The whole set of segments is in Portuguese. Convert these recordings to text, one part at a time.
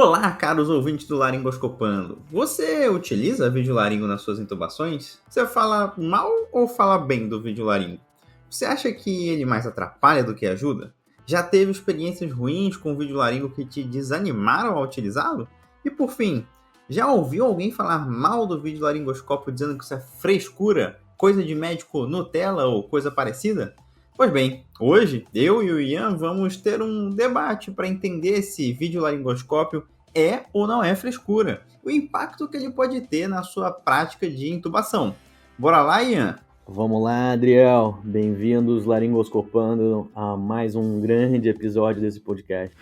Olá, caros ouvintes do Laringoscopando. Você utiliza videolaringo nas suas intubações? Você fala mal ou fala bem do videolaringo? Você acha que ele mais atrapalha do que ajuda? Já teve experiências ruins com o videolaringo que te desanimaram a utilizá-lo? E por fim, já ouviu alguém falar mal do videolaringoscópio dizendo que isso é frescura, coisa de médico Nutella ou coisa parecida? Pois bem, hoje eu e o Ian vamos ter um debate para entender se videolaringoscópio é ou não é frescura, o impacto que ele pode ter na sua prática de intubação. Bora lá, Ian? Vamos lá, Adriel. Bem-vindos, Laringoscopando, a mais um grande episódio desse podcast.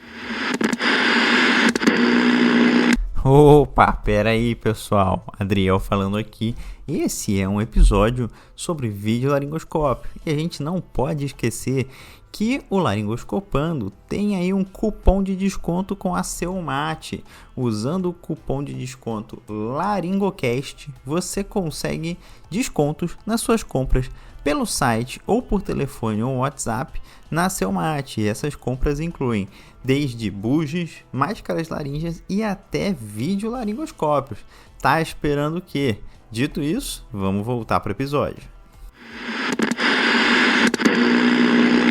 Opa, pera aí, pessoal. Adriel falando aqui. Esse é um episódio sobre videolaringoscópio e a gente não pode esquecer que o Laringoscopando tem aí um cupom de desconto com a Seumate. Usando o cupom de desconto LaringoCast, você consegue descontos nas suas compras pelo site ou por telefone ou WhatsApp na Seumate. Essas compras incluem desde bugies, máscaras laríngeas e até videolaringoscópios. Tá esperando o quê? Dito isso, vamos voltar para o episódio.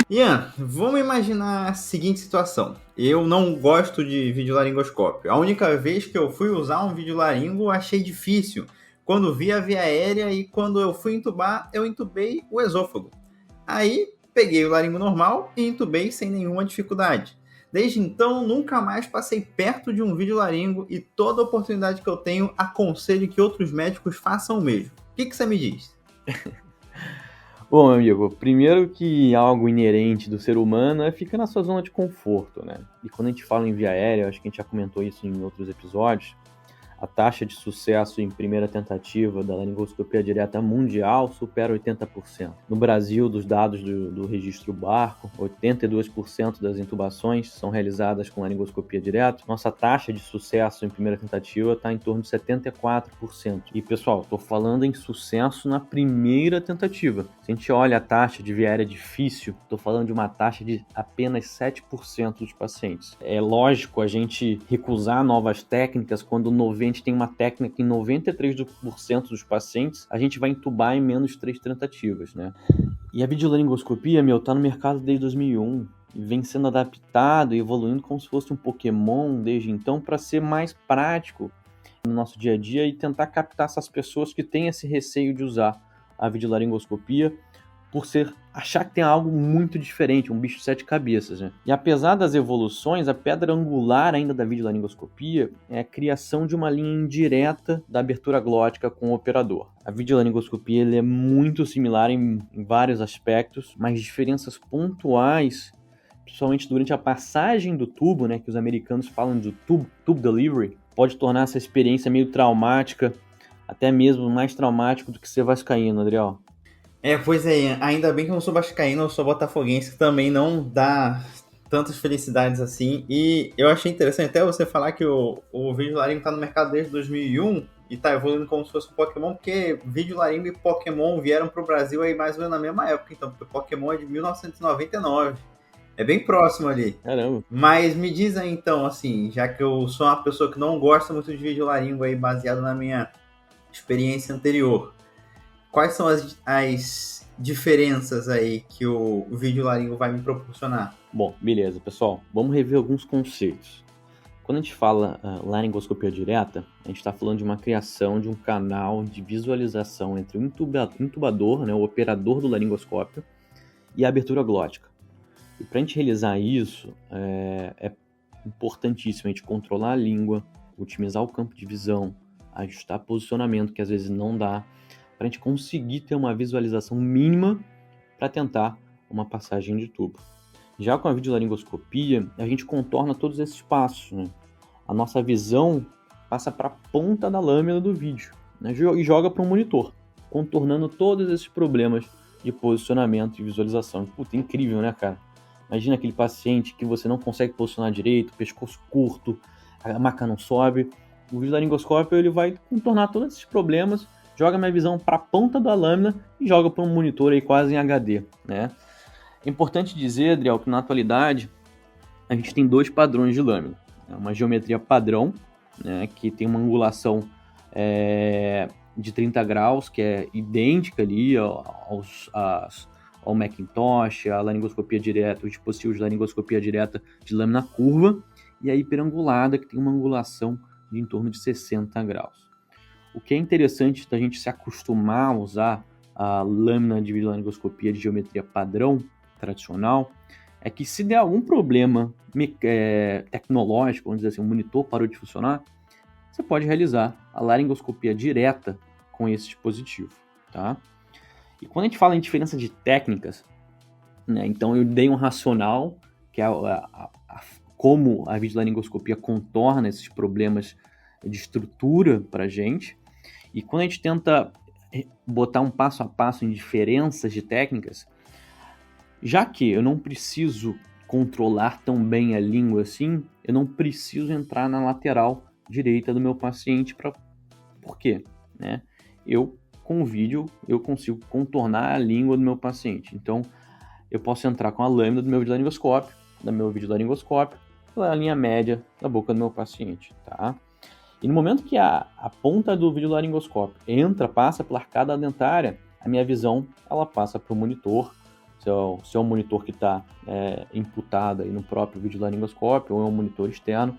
Ian, vamos imaginar a seguinte situação. Eu não gosto de videolaringoscópio. A única vez que eu fui usar um videolaringo, achei difícil. Quando vi a via aérea e quando eu fui intubar, eu intubei o esôfago. Aí, peguei o laringo normal e intubei sem nenhuma dificuldade. Desde então, nunca mais passei perto de um videolaringo e toda oportunidade que eu tenho, aconselho que outros médicos façam o mesmo. O que você me diz? Bom, meu amigo, primeiro que algo inerente do ser humano é ficar na sua zona de conforto, né? E quando a gente fala em via aérea, acho que a gente já comentou isso em outros episódios, a taxa de sucesso em primeira tentativa da laringoscopia direta mundial supera 80%. No Brasil, dos dados do registro Barco, 82% das intubações são realizadas com laringoscopia direta. Nossa taxa de sucesso em primeira tentativa está em torno de 74%. E, pessoal, estou falando em sucesso na primeira tentativa. Se a gente olha a taxa de via aérea difícil, estou falando de uma taxa de apenas 7% dos pacientes. É lógico a gente recusar novas técnicas quando a gente tem uma técnica em 93% dos pacientes, a gente vai intubar em menos 3 tentativas, né? E a videolaringoscopia, tá no mercado desde 2001 e vem sendo adaptado e evoluindo como se fosse um Pokémon desde então para ser mais prático no nosso dia a dia e tentar captar essas pessoas que têm esse receio de usar a videolaringoscopia por achar que tem algo muito diferente, um bicho de 7 cabeças, né? E apesar das evoluções, a pedra angular ainda da videolaringoscopia é a criação de uma linha indireta da abertura glótica com o operador. A videolaringoscopia ele é muito similar em vários aspectos, mas diferenças pontuais, principalmente durante a passagem do tubo, né, que os americanos falam de tube delivery, pode tornar essa experiência meio traumática, até mesmo mais traumático do que ser vascaíno, Adriel. Pois é, ainda bem que eu não sou vascaíno, eu sou botafoguense, que também não dá tantas felicidades assim. E eu achei interessante até você falar que o videolaringo tá no mercado desde 2001 e tá evoluindo como se fosse um Pokémon, porque videolaringo e Pokémon vieram pro Brasil aí mais ou menos na mesma época, então, porque Pokémon é de 1999. É bem próximo ali. Caramba. Mas me diz aí então, assim, já que eu sou uma pessoa que não gosta muito de videolaringo aí, baseado na minha experiência anterior, quais são as diferenças aí que o videolaringo vai me proporcionar? Bom, beleza, pessoal. Vamos rever alguns conceitos. Quando a gente fala laringoscopia direta, a gente está falando de uma criação de um canal de visualização entre o intubador, né, o operador do laringoscópio, e a abertura glótica. E para a gente realizar isso, é importantíssimo a gente controlar a língua, otimizar o campo de visão, ajustar posicionamento, que às vezes não dá, para a gente conseguir ter uma visualização mínima para tentar uma passagem de tubo. Já com a videolaringoscopia, a gente contorna todos esses passos, né? A nossa visão passa para a ponta da lâmina do vídeo, né? E joga para um monitor, contornando todos esses problemas de posicionamento e visualização. Puta, incrível, né, cara? Imagina aquele paciente que você não consegue posicionar direito, pescoço curto, a maca não sobe. O videolaringoscópio ele vai contornar todos esses problemas, joga minha visão para a ponta da lâmina e joga para um monitor aí quase em HD, né? É importante dizer, Adriel, que na atualidade a gente tem 2 padrões de lâmina. É uma geometria padrão, né, que tem uma angulação de 30 graus, que é idêntica ali ao Macintosh, a laringoscopia direta, os dispositivos de laringoscopia direta de lâmina curva, e a hiperangulada, que tem uma angulação de em torno de 60 graus. O que é interessante da gente se acostumar a usar a lâmina de videolaringoscopia de geometria padrão tradicional é que se der algum problema tecnológico, vamos dizer assim, o monitor parou de funcionar, você pode realizar a laringoscopia direta com esse dispositivo, tá? E quando a gente fala em diferença de técnicas, né, então eu dei um racional, que é como a videolaringoscopia contorna esses problemas de estrutura para a gente, e quando a gente tenta botar um passo a passo em diferenças de técnicas, já que eu não preciso controlar tão bem a língua assim, eu não preciso entrar na lateral direita do meu paciente. Por quê? Né? Com o vídeo, eu consigo contornar a língua do meu paciente. Então, eu posso entrar com a lâmina do meu videolaringoscópio, pela linha média da boca do meu paciente, tá? E no momento que a ponta do videolaringoscópio passa pela arcada dentária, a minha visão ela passa para o monitor. Se é um monitor que está imputado aí no próprio videolaringoscópio ou é um monitor externo.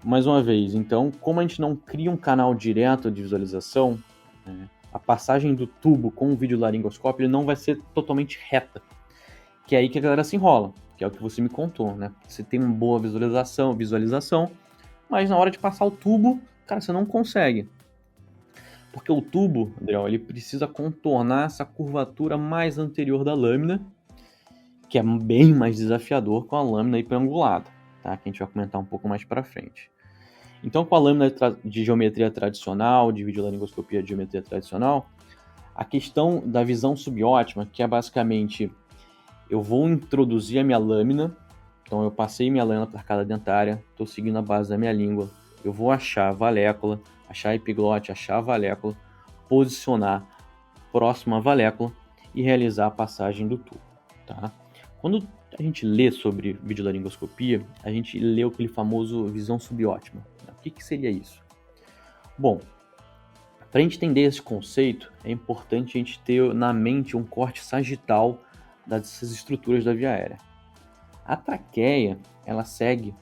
Mais uma vez, então, como a gente não cria um canal direto de visualização, a passagem do tubo com o videolaringoscópio ele não vai ser totalmente reta. Que é aí que a galera se enrola, que é o que você me contou, né? Você tem uma boa visualização, mas na hora de passar o tubo, cara, você não consegue. Porque o tubo, Adriel, ele precisa contornar essa curvatura mais anterior da lâmina, que é bem mais desafiador com a lâmina hiperangulada, tá? Que a gente vai comentar um pouco mais para frente. Então, com a lâmina de geometria tradicional, de videolaringoscopia de geometria tradicional, a questão da visão subótima, que é basicamente, eu vou introduzir a minha lâmina, então eu passei minha lâmina para a arcada dentária, estou seguindo a base da minha língua, eu vou achar a valécula, achar a epiglote, achar a valécula, posicionar próximo à valécula e realizar a passagem do tubo, tá? Quando a gente lê sobre videolaringoscopia, a gente lê aquele famoso visão subótima. O que seria isso? Bom, para a gente entender esse conceito, é importante a gente ter na mente um corte sagital dessas estruturas da via aérea. A traqueia, ela segue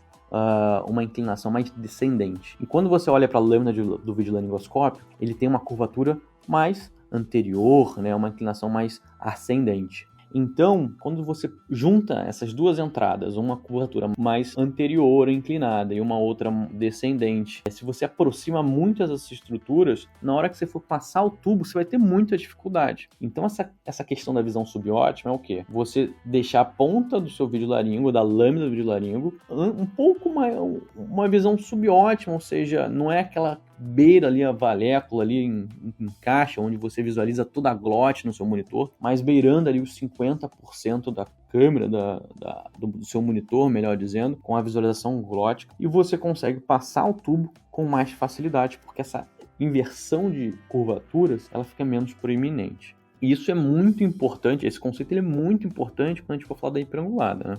uma inclinação mais descendente. E quando você olha para a lâmina do videolaringoscópio, ele tem uma curvatura mais anterior, né, uma inclinação mais ascendente. Então, quando você junta essas duas entradas, uma curvatura mais anterior inclinada e uma outra descendente, se você aproxima muito essas estruturas, na hora que você for passar o tubo, você vai ter muita dificuldade. Então, essa questão da visão subótima é o quê? Você deixar a ponta do seu videolaringo, da lâmina do videolaringo, um pouco mais, uma visão subótima, ou seja, não é aquela beira ali a valécula ali em caixa, onde você visualiza toda a glote no seu monitor, mas beirando ali os 50% da câmera do seu monitor, melhor dizendo, com a visualização glótica, e você consegue passar o tubo com mais facilidade, porque essa inversão de curvaturas, ela fica menos proeminente. E isso é muito importante, esse conceito ele é muito importante quando a gente for falar da hiperangulada, né?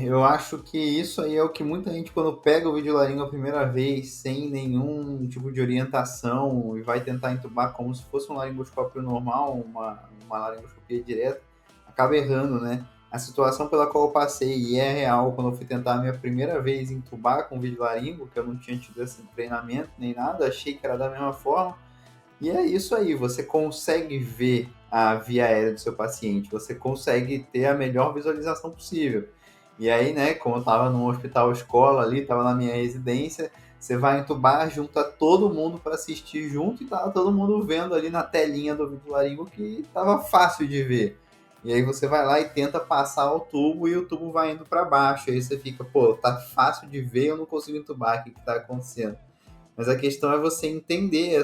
Eu acho que isso aí é o que muita gente, quando pega o videolaringo a primeira vez, sem nenhum tipo de orientação, e vai tentar entubar como se fosse um laringoscópio normal, uma laringoscopia direta, acaba errando, né? A situação pela qual eu passei, e é real, quando eu fui tentar a minha primeira vez entubar com videolaringo, que eu não tinha tido esse treinamento nem nada, achei que era da mesma forma, e é isso aí, você consegue ver a via aérea do seu paciente, você consegue ter a melhor visualização possível. E aí, né, como eu estava no hospital escola ali, estava na minha residência, você vai entubar, junta todo mundo para assistir junto e tava todo mundo vendo ali na telinha do videolaringo que estava fácil de ver. E aí você vai lá e tenta passar o tubo e o tubo vai indo para baixo. Aí você fica, pô, tá fácil de ver, eu não consigo entubar, o que está acontecendo? Mas a questão é você entender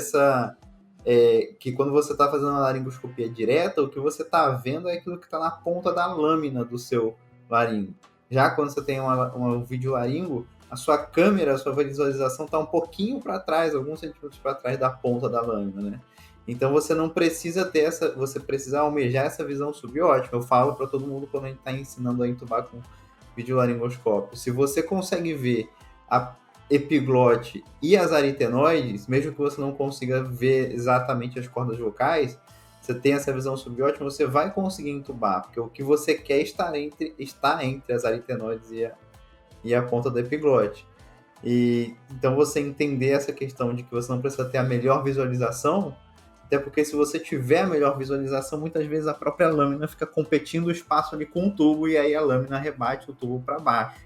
que quando você está fazendo uma laringoscopia direta, o que você está vendo é aquilo que está na ponta da lâmina do seu laringo. Já quando você tem um videolaringo, a sua câmera, a sua visualização está um pouquinho para trás, alguns centímetros para trás da ponta da lâmina, né? Então você não precisa ter você precisa almejar essa visão subótima. Eu falo para todo mundo quando a gente está ensinando a entubar com videolaringoscópio, se você consegue ver a epiglote e as aritenoides, mesmo que você não consiga ver exatamente as cordas vocais, você tem essa visão subótima, você vai conseguir entubar, porque o que você quer está entre as aritenoides e a ponta da epiglote. E então você entender essa questão de que você não precisa ter a melhor visualização, até porque se você tiver a melhor visualização, muitas vezes a própria lâmina fica competindo o espaço ali com o tubo, e aí a lâmina rebate o tubo para baixo.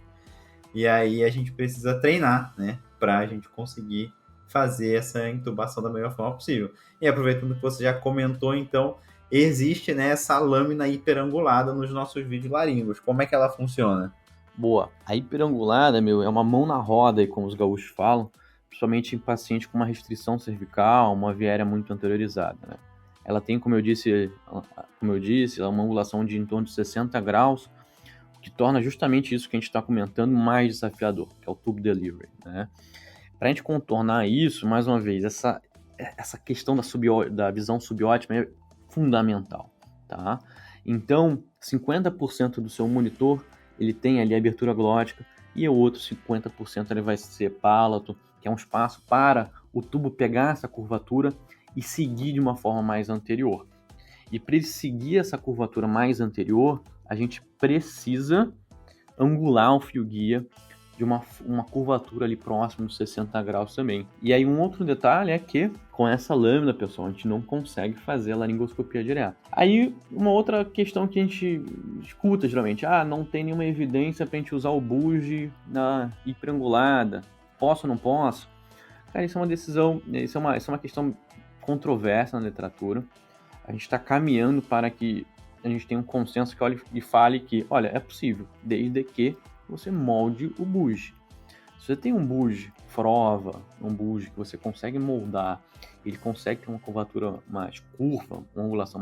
E aí a gente precisa treinar, né, para a gente conseguir fazer essa intubação da melhor forma possível. E aproveitando que você já comentou, então, existe, né, essa lâmina hiperangulada nos nossos videolaringos. Como é que ela funciona? Boa. A hiperangulada, é uma mão na roda, aí, como os gaúchos falam, principalmente em paciente com uma restrição cervical, uma viária muito anteriorizada, né? Ela tem, como eu disse, uma angulação de em torno de 60 graus, o que torna justamente isso que a gente está comentando mais desafiador, que é o tube delivery, né? Para a gente contornar isso, mais uma vez, essa questão da visão subótima é fundamental, tá? Então, 50% do seu monitor ele tem ali a abertura glótica e o outro 50% ele vai ser pálato, que é um espaço para o tubo pegar essa curvatura e seguir de uma forma mais anterior. E para ele seguir essa curvatura mais anterior, a gente precisa angular o fio guia de uma curvatura ali próximo dos 60 graus também. E aí um outro detalhe é que com essa lâmina, pessoal, a gente não consegue fazer a laringoscopia direta. Aí uma outra questão que a gente escuta geralmente, não tem nenhuma evidência para a gente usar o bougie na hiperangulada, posso ou não posso? Cara, isso é uma decisão, isso é uma questão controversa na literatura. A gente está caminhando para que a gente tenha um consenso que olhe e fale que, olha, é possível, desde que você molde o bougie. Se você tem um bougie frova, um bougie que você consegue moldar, ele consegue ter uma curvatura mais curva, uma angulação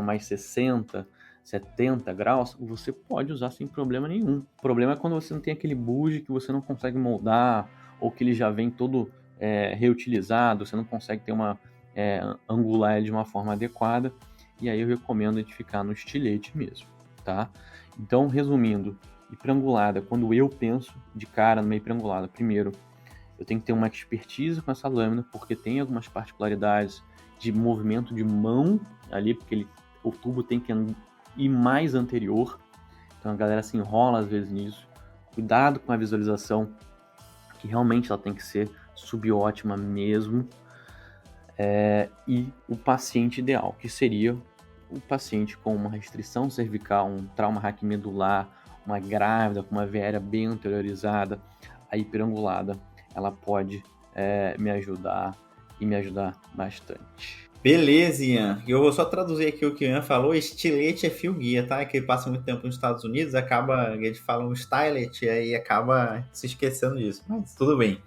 mais 60, 70 graus, você pode usar sem problema nenhum. O problema é quando você não tem aquele bougie que você não consegue moldar, ou que ele já vem todo reutilizado, você não consegue ter angular ele de uma forma adequada, e aí eu recomendo a gente ficar no estilete mesmo, tá? Então, resumindo, hiperangulada, quando eu penso de cara numa hiperangulada, primeiro, eu tenho que ter uma expertise com essa lâmina, porque tem algumas particularidades de movimento de mão ali, porque o tubo tem que ir mais anterior, então a galera se enrola às vezes nisso. Cuidado com a visualização, que realmente ela tem que ser subótima mesmo, e o paciente ideal, que seria o paciente com uma restrição cervical, um trauma raquimedular, uma grávida com uma viária bem anteriorizada, a hiperangulada, ela pode me ajudar e me ajudar bastante. Beleza, Ian. Eu vou só traduzir aqui o que o Ian falou. Estilete é fio guia, tá? É que ele passa muito tempo nos Estados Unidos, eles falam stylet e aí acaba se esquecendo disso. Mas tudo bem.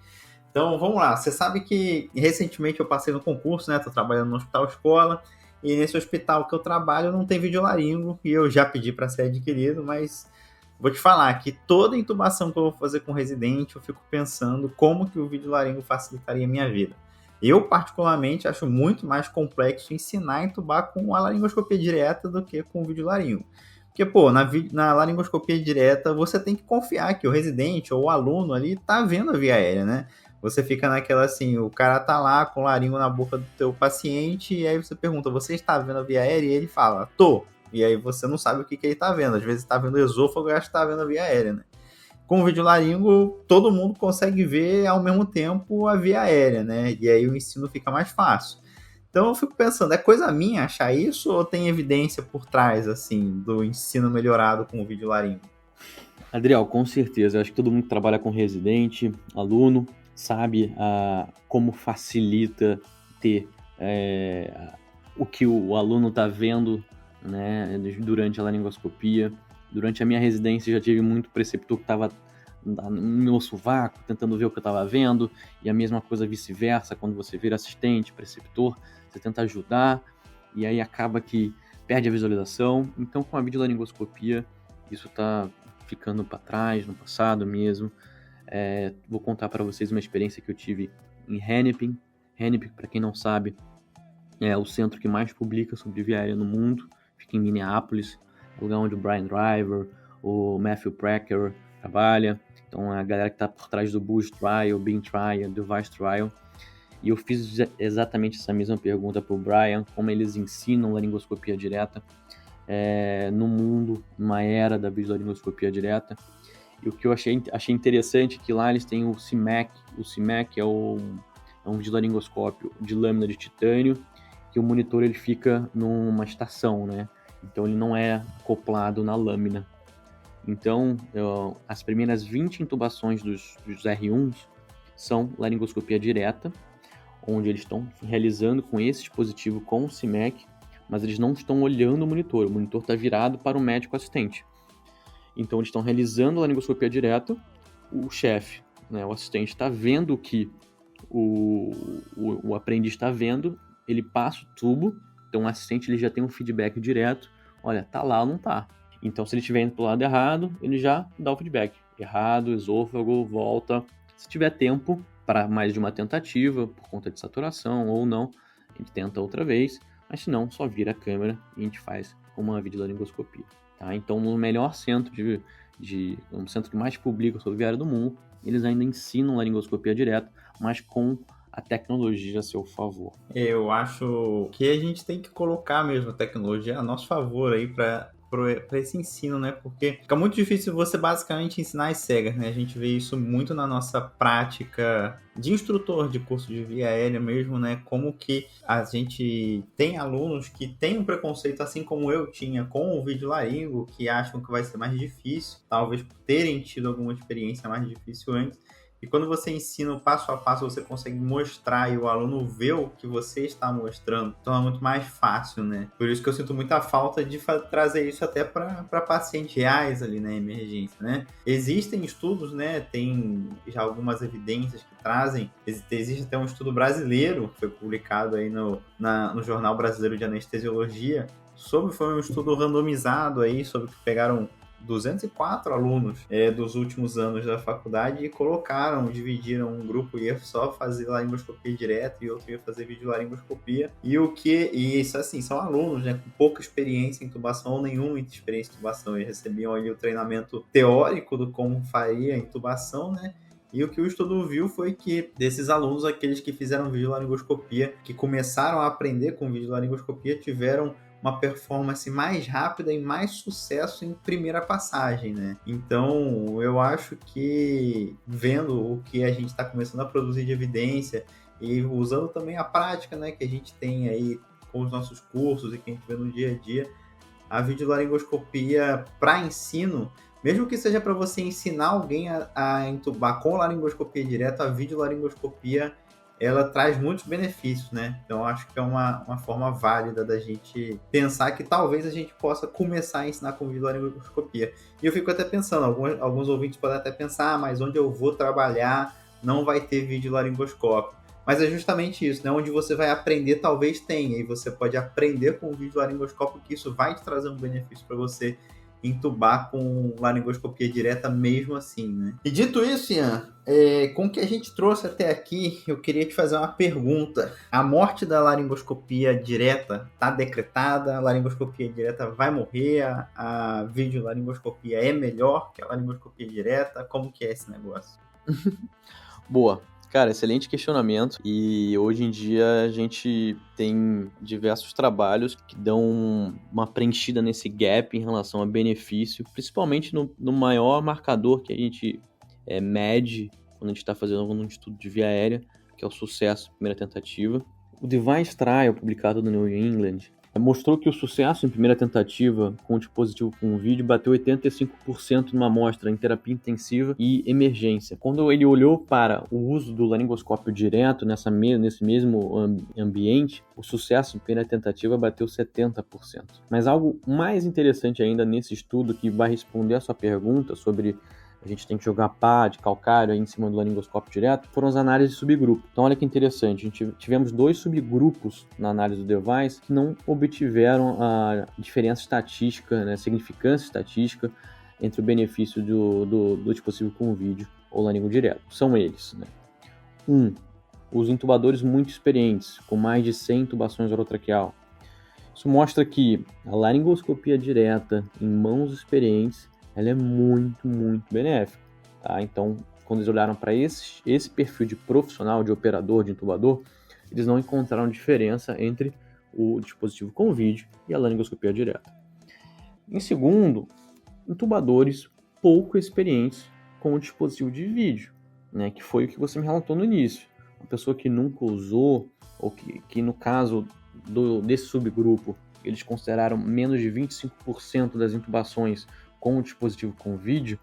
Então, vamos lá. Você sabe que recentemente eu passei no concurso, né? Tô trabalhando no hospital escola. E nesse hospital que eu trabalho não tem videolaringo. E eu já pedi para ser adquirido, mas vou te falar que toda intubação que eu vou fazer com residente, eu fico pensando como que o videolaringo facilitaria a minha vida. Eu, particularmente, acho muito mais complexo ensinar a intubar com a laringoscopia direta do que com o videolaringo. Porque, na laringoscopia direta, você tem que confiar que o residente ou o aluno ali tá vendo a via aérea, né? Você fica naquela assim, o cara tá lá com o laringo na boca do teu paciente, e aí você pergunta, você está vendo a via aérea? E ele fala, tô. E aí você não sabe o que ele tá vendo. Às vezes tá vendo o esôfago e acha que tá vendo a via aérea, né? Com o videolaringo, todo mundo consegue ver ao mesmo tempo a via aérea, né? E aí o ensino fica mais fácil. Então eu fico pensando, é coisa minha achar isso ou tem evidência por trás, assim, do ensino melhorado com o videolaringo? Adriel, com certeza. Eu acho que todo mundo que trabalha com residente, aluno, sabe como facilita ter o que o aluno está vendo, né, durante a laringoscopia. Durante a minha residência já tive muito preceptor que estava no meu sovaco, tentando ver o que eu estava vendo, e a mesma coisa vice-versa, quando você vira assistente, preceptor, você tenta ajudar, e aí acaba que perde a visualização. Então, com a videolaringoscopia, isso está ficando para trás, no passado mesmo. Vou contar para vocês uma experiência que eu tive em Hennepin. Hennepin, para quem não sabe, é o centro que mais publica sobre via aérea no mundo, fica em Minneapolis, lugar onde o Brian Driver, o Matthew Pracker trabalha, então a galera que está por trás do Bush Trial, Beam Trial, Device Trial. E eu fiz exatamente essa mesma pergunta para o Brian, como eles ensinam laringoscopia direta no mundo, numa era da videolaringoscopia direta. E o que eu achei interessante é que lá eles têm o CIMAC. O CIMAC é um videolaringoscópio de lâmina de titânio, que o monitor ele fica numa estação, né? Então ele não é acoplado na lâmina. Então, as primeiras 20 intubações dos R1s são laringoscopia direta, onde eles estão realizando com esse dispositivo, com o CIMAC, mas eles não estão olhando o monitor está virado para o médico assistente. Então eles estão realizando a laringoscopia direta, o chefe, né, o assistente está vendo o que o aprendiz está vendo, ele passa o tubo, então o assistente ele já tem um feedback direto, olha, tá lá ou não tá. Então se ele estiver indo para o lado errado, ele já dá o feedback, errado, esôfago, volta. Se tiver tempo para mais de uma tentativa, por conta de saturação ou não, a gente tenta outra vez, mas se não, só vira a câmera e a gente faz uma videolaringoscopia. Tá? Então, no melhor centro um centro que mais publica sobre viária do mundo, eles ainda ensinam laringoscopia direta, mas com a tecnologia a seu favor. Eu acho que a gente tem que colocar mesmo a tecnologia a nosso favor aí para esse ensino, né? Porque fica muito difícil você basicamente ensinar as cegas, né? A gente vê isso muito na nossa prática de instrutor de curso de via aérea mesmo, né? Como que a gente tem alunos que têm um preconceito, assim como eu tinha com o videolaringo, que acham que vai ser mais difícil, talvez por terem tido alguma experiência mais difícil antes. E quando você ensina o passo a passo, você consegue mostrar e o aluno vê o que você está mostrando. Então é muito mais fácil, né? Por isso que eu sinto muita falta de trazer isso até para pacientes reais ali na emergência, né? Existem estudos, né? Tem já algumas evidências que trazem. Existe até um estudo brasileiro que foi publicado aí no Jornal Brasileiro de Anestesiologia. Foi um estudo randomizado aí, sobre que pegaram 204 alunos dos últimos anos da faculdade e dividiram um grupo ia só fazer laringoscopia direta e outro ia fazer videolaringoscopia. E isso assim, são alunos, né, com pouca experiência em intubação ou nenhuma experiência em intubação. Eles recebiam ali o treinamento teórico do como faria a intubação, né? E o que o estudo viu foi que desses alunos, aqueles que fizeram videolaringoscopia, que começaram a aprender com videolaringoscopia, tiveram uma performance mais rápida e mais sucesso em primeira passagem, né? Então, eu acho que vendo o que a gente está começando a produzir de evidência e usando também a prática, né, que a gente tem aí com os nossos cursos e que a gente vê no dia a dia, a videolaringoscopia para ensino, mesmo que seja para você ensinar alguém a intubar com laringoscopia direta, a videolaringoscopia ela traz muitos benefícios, né? Então, acho que é uma forma válida da gente pensar que talvez a gente possa começar a ensinar com videolaringoscopia. E eu fico até pensando, alguns ouvintes podem até pensar, mas onde eu vou trabalhar não vai ter videolaringoscópio. Mas é justamente isso, né? Onde você vai aprender, talvez tenha. E você pode aprender com o videolaringoscópio, que isso vai te trazer um benefício para você intubar com laringoscopia direta mesmo assim, né? E dito isso, Ian, com o que a gente trouxe até aqui, eu queria te fazer uma pergunta. A morte da laringoscopia direta está decretada? A laringoscopia direta vai morrer? A videolaringoscopia é melhor que a laringoscopia direta? Como que é esse negócio? Boa. Cara, excelente questionamento, e hoje em dia a gente tem diversos trabalhos que dão uma preenchida nesse gap em relação a benefício, principalmente no maior marcador que a gente mede quando a gente está fazendo algum estudo de via aérea, que é o sucesso em primeira tentativa. O Device Trial, publicado no New England, mostrou que o sucesso em primeira tentativa com o dispositivo com vídeo bateu 85% numa amostra em terapia intensiva e emergência. Quando ele olhou para o uso do laringoscópio direto nesse mesmo ambiente, o sucesso em primeira tentativa bateu 70%. Mas algo mais interessante ainda nesse estudo, que vai responder a sua pergunta sobre a gente tem que jogar pá de calcário aí em cima do laringoscópio direto, foram as análises de subgrupo. Então olha que interessante, tivemos 2 subgrupos na análise do device que não obtiveram a diferença estatística, né, significância estatística entre o benefício do dispositivo com vídeo ou laringo direto. São eles, né? 1. Os intubadores muito experientes, com mais de 100 intubações orotraqueal. Isso mostra que a laringoscopia direta em mãos experientes ela é muito, muito benéfica, tá? Então, quando eles olharam para esse perfil de profissional, de operador, de intubador, eles não encontraram diferença entre o dispositivo com vídeo e a laringoscopia direta. Em segundo, intubadores pouco experientes com o dispositivo de vídeo, né, que foi o que você me relatou no início. Uma pessoa que nunca usou, ou que no caso desse subgrupo, eles consideraram menos de 25% das intubações com o dispositivo com vídeo,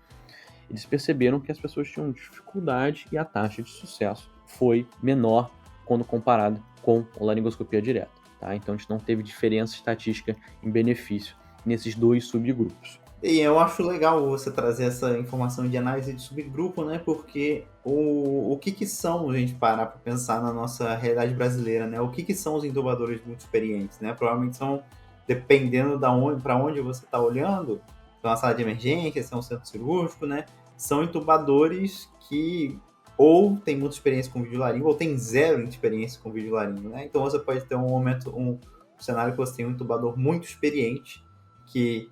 eles perceberam que as pessoas tinham dificuldade e a taxa de sucesso foi menor quando comparado com a laringoscopia direta. Tá? Então a gente não teve diferença estatística em benefício nesses dois subgrupos. E eu acho legal você trazer essa informação de análise de subgrupo, né? Porque o que são, a gente parar para pensar na nossa realidade brasileira, né? O que são os intubadores muito experientes, né? Provavelmente são, dependendo para onde você está olhando, se é uma sala de emergência, se é um centro cirúrgico, né? São intubadores que ou tem muita experiência com videolaringo ou tem zero experiência com videolaringo, né? Então você pode ter um cenário que você tem um intubador muito experiente que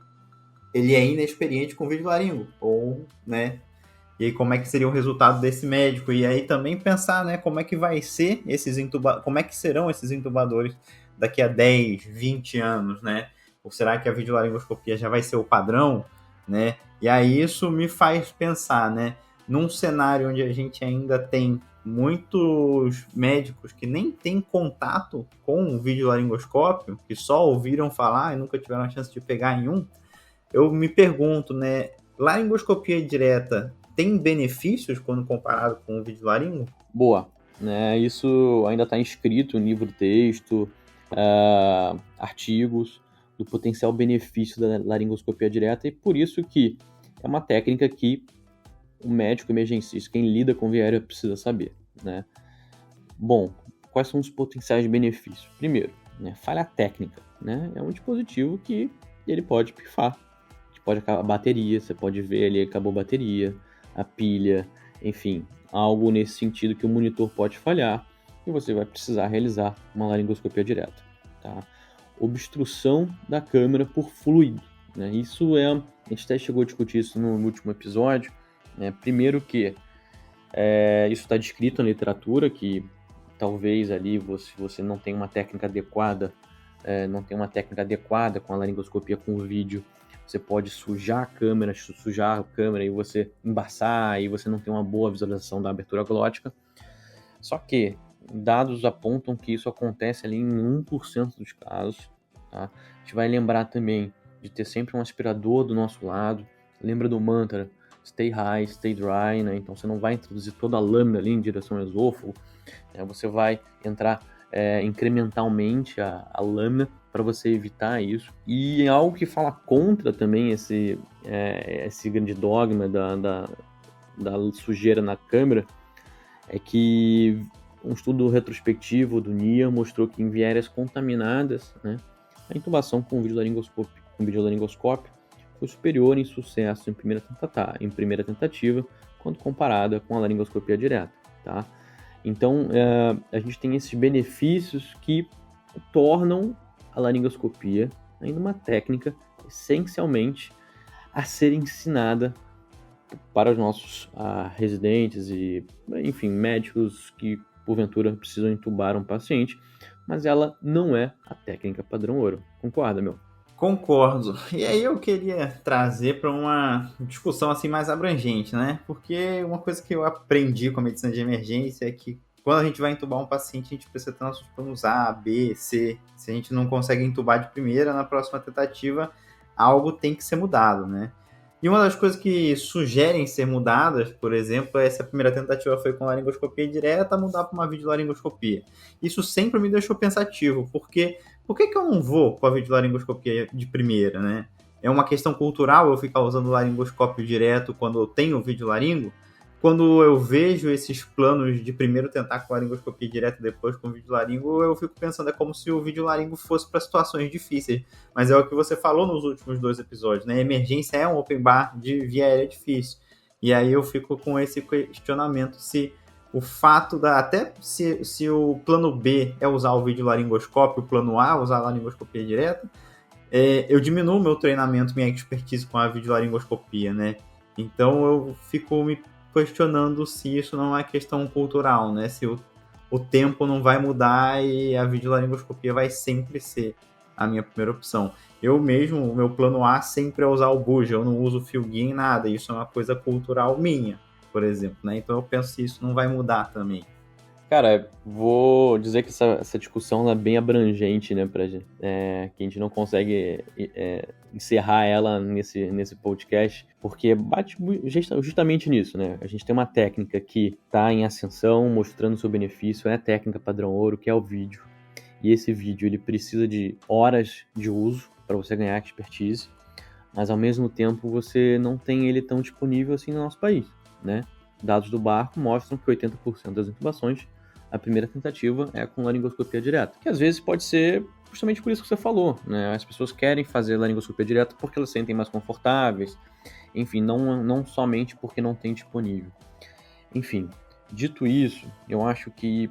ele é inexperiente com videolaringo, ou, né, e aí como é que seria o resultado desse médico, e aí também pensar, né, como é que vai ser como é que serão esses intubadores daqui a 10, 20 anos, né, ou será que a videolaringoscopia já vai ser o padrão, né, e aí isso me faz pensar, né, num cenário onde a gente ainda tem muitos médicos que nem têm contato com o videolaringoscópio, que só ouviram falar e nunca tiveram a chance de pegar em um, eu me pergunto, né, laringoscopia direta tem benefícios quando comparado com o videolaringo? Boa, né? Isso ainda está inscrito em livro-texto, artigos, do potencial benefício da laringoscopia direta, e por isso que é uma técnica que o médico emergencista, quem lida com via aérea, precisa saber, né? Bom, quais são os potenciais benefícios? Primeiro, né, falha técnica, né? É um dispositivo que ele pode pifar, pode acabar a bateria, você pode ver ali, acabou a bateria, a pilha, enfim, algo nesse sentido que o monitor pode falhar e você vai precisar realizar uma laringoscopia direta, tá? Obstrução da câmera por fluido, né? Isso a gente até chegou a discutir isso no último episódio, né? Primeiro que isso está descrito na literatura, que talvez ali você não tenha uma técnica adequada, com a laringoscopia com o vídeo, você pode sujar a câmera e você embaçar e você não tem uma boa visualização da abertura glótica. Só que dados apontam que isso acontece ali em 1% dos casos. Tá? A gente vai lembrar também de ter sempre um aspirador do nosso lado. Lembra do mantra stay high, stay dry, né? Então você não vai introduzir toda a lâmina ali em direção ao esôfago, né? Você vai entrar incrementalmente a lâmina para você evitar isso. E algo que fala contra também esse grande dogma da sujeira na câmera é que um estudo retrospectivo do NIA mostrou que em vieiras contaminadas, né, a intubação com videolaringoscópio foi superior em sucesso em primeira tentativa quando comparada com a laringoscopia direta, tá? Então, a gente tem esses benefícios que tornam a laringoscopia ainda uma técnica essencialmente a ser ensinada para os nossos residentes e, enfim, médicos que porventura precisam intubar um paciente, mas ela não é a técnica padrão ouro. Concorda, meu? Concordo. E aí eu queria trazer para uma discussão assim mais abrangente, né? Porque uma coisa que eu aprendi com a medicina de emergência é que quando a gente vai intubar um paciente, a gente precisa ter nossos planos A, B, C. Se a gente não consegue intubar de primeira, na próxima tentativa, algo tem que ser mudado, né? E uma das coisas que sugerem ser mudadas, por exemplo, é se a primeira tentativa foi com laringoscopia direta, mudar para uma videolaringoscopia. Isso sempre me deixou pensativo, porque por que eu não vou com a videolaringoscopia de primeira, né? É uma questão cultural eu ficar usando laringoscópio direto quando eu tenho videolaringo? Quando eu vejo esses planos de primeiro tentar com laringoscopia direto depois com videolaringo, eu fico pensando, é como se o videolaringo fosse para situações difíceis. Mas é o que você falou nos últimos 2 episódios, né? Emergência é um open bar de via aérea difícil. E aí eu fico com esse questionamento se o fato até se o plano B é usar o videolaringoscópio, o plano A usar a laringoscopia direta, eu diminuo meu treinamento, minha expertise com a videolaringoscopia, né? Então eu fico me questionando se isso não é questão cultural, né? Se o tempo não vai mudar e a videolaringoscopia vai sempre ser a minha primeira opção. Eu mesmo, o meu plano A sempre é usar o buja, eu não uso fio guia em nada, isso é uma coisa cultural minha, por exemplo, né? Então eu penso que isso não vai mudar também. Cara, vou dizer que essa discussão é bem abrangente, né, pra gente, que a gente não consegue encerrar ela nesse podcast, porque bate justamente nisso, né? A gente tem uma técnica que está em ascensão, mostrando seu benefício, é a técnica padrão ouro, que é o vídeo. E esse vídeo, ele precisa de horas de uso para você ganhar expertise, mas ao mesmo tempo você não tem ele tão disponível assim no nosso país, né? Dados do barco mostram que 80% das intubações, a primeira tentativa é com laringoscopia direta, que às vezes pode ser justamente por isso que você falou, né? As pessoas querem fazer laringoscopia direta porque elas se sentem mais confortáveis, enfim, não somente porque não tem disponível. Enfim, dito isso, eu acho que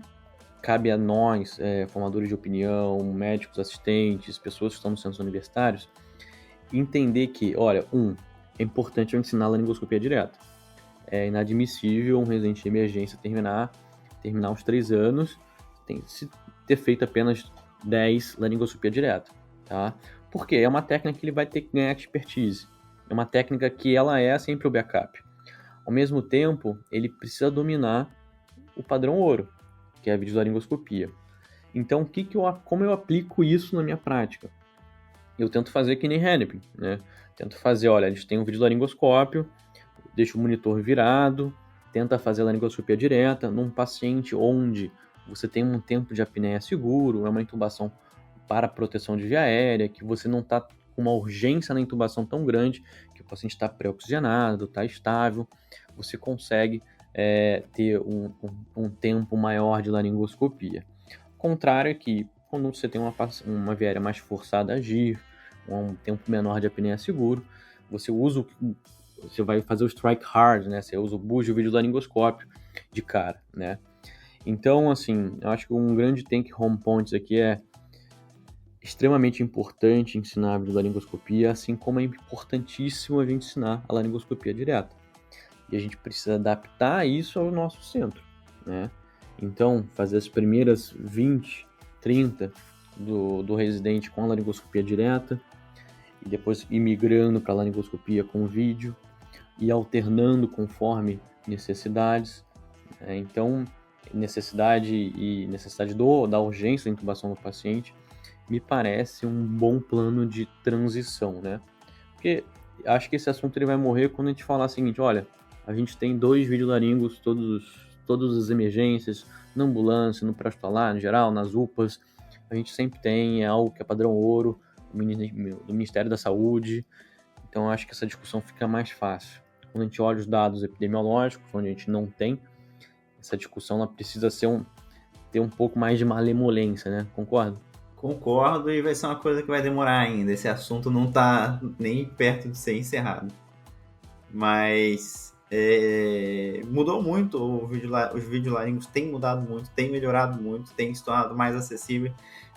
cabe a nós, formadores de opinião, médicos, assistentes, pessoas que estão nos centros universitários, entender que, olha, é importante eu ensinar a laringoscopia direta. É inadmissível um residente de emergência terminar os 3 anos, se ter feito apenas 10 laringoscopia direta, tá? Porque é uma técnica que ele vai ter que ganhar expertise. É uma técnica que ela é sempre o backup. Ao mesmo tempo, ele precisa dominar o padrão ouro, que é a videolaringoscopia. Então, como eu aplico isso na minha prática? Eu tento fazer que nem Hennepin, né? Tento fazer, olha, a gente tem um videolaringoscópio, deixa o monitor virado, tenta fazer a laringoscopia direta num paciente onde você tem um tempo de apneia seguro, é uma intubação para proteção de via aérea, que você não está com uma urgência na intubação tão grande, que o paciente está pré-oxigenado, está estável, você consegue ter um tempo maior de laringoscopia. Contrário é que, quando você tem uma via aérea mais forçada a agir, um tempo menor de apneia seguro, você vai fazer o strike hard, né? Você usa o bujo e o videolaringoscópio de cara, né? Então, assim, eu acho que um grande take home points aqui é extremamente importante ensinar a videolaringoscopia, assim como é importantíssimo a gente ensinar a laringoscopia direta. E a gente precisa adaptar isso ao nosso centro, né? Então, fazer as primeiras 20, 30 do residente com a laringoscopia direta, e depois ir migrando para a laringoscopia com vídeo, e alternando conforme necessidades. Então, necessidade da urgência da intubação do paciente, me parece um bom plano de transição, né? Porque acho que esse assunto ele vai morrer quando a gente falar o seguinte, olha, a gente tem 2 videolaringos todas as emergências, na ambulância, no pré-hospitalar, no geral, nas UPAs, a gente sempre tem algo que é padrão ouro do Ministério da Saúde. Então eu acho que essa discussão fica mais fácil. Quando a gente olha os dados epidemiológicos, onde a gente não tem, essa discussão ela precisa ter um pouco mais de malemolência, né? Concorda? Concordo, e vai ser uma coisa que vai demorar ainda. Esse assunto não está nem perto de ser encerrado. Mas mudou muito, os videolaringos têm mudado muito, têm melhorado muito, têm se tornado mais acessível.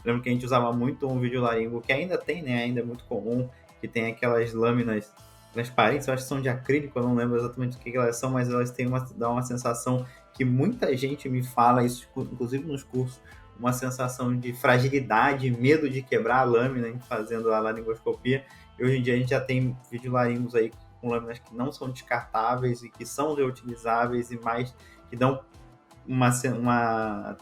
Lembro que a gente usava muito um videolaringo, que ainda tem, né? Ainda é muito comum, que tem aquelas lâminas transparentes, eu acho que são de acrílico, eu não lembro exatamente o que elas são, mas elas dão uma sensação que muita gente me fala, isso inclusive nos cursos, uma sensação de fragilidade, medo de quebrar a lâmina fazendo a laringoscopia. E hoje em dia a gente já tem videolaringos aí com lâminas que não são descartáveis e que são reutilizáveis e mais que dão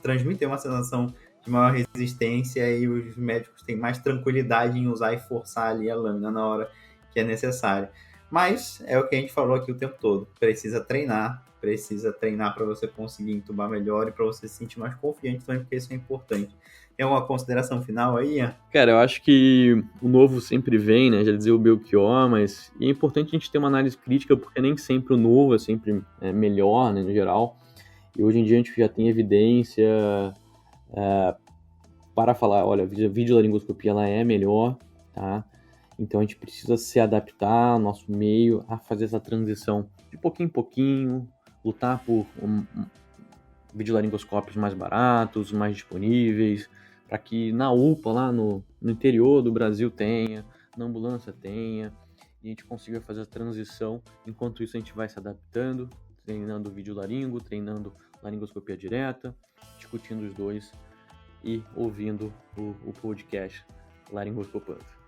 transmitem uma sensação de maior resistência, e os médicos têm mais tranquilidade em usar e forçar ali a lâmina na hora que é necessário. Mas é o que a gente falou aqui o tempo todo, precisa treinar para você conseguir entubar melhor e para você se sentir mais confiante também, porque isso é importante. Tem alguma consideração final aí, Ian? Cara, eu acho que o novo sempre vem, né? Já dizia o Belchior, mas é importante a gente ter uma análise crítica, porque nem sempre o novo é sempre melhor, né, no geral. E hoje em dia a gente já tem evidência para falar, olha, a videolaringoscopia ela é melhor, tá? Então a gente precisa se adaptar ao nosso meio a fazer essa transição de pouquinho em pouquinho, lutar por videolaringoscópios mais baratos, mais disponíveis, para que na UPA, lá no interior do Brasil tenha, na ambulância tenha, e a gente consiga fazer a transição. Enquanto isso a gente vai se adaptando, treinando vídeo laringo, treinando laringoscopia direta, discutindo os dois e ouvindo o podcast Laringoscopando.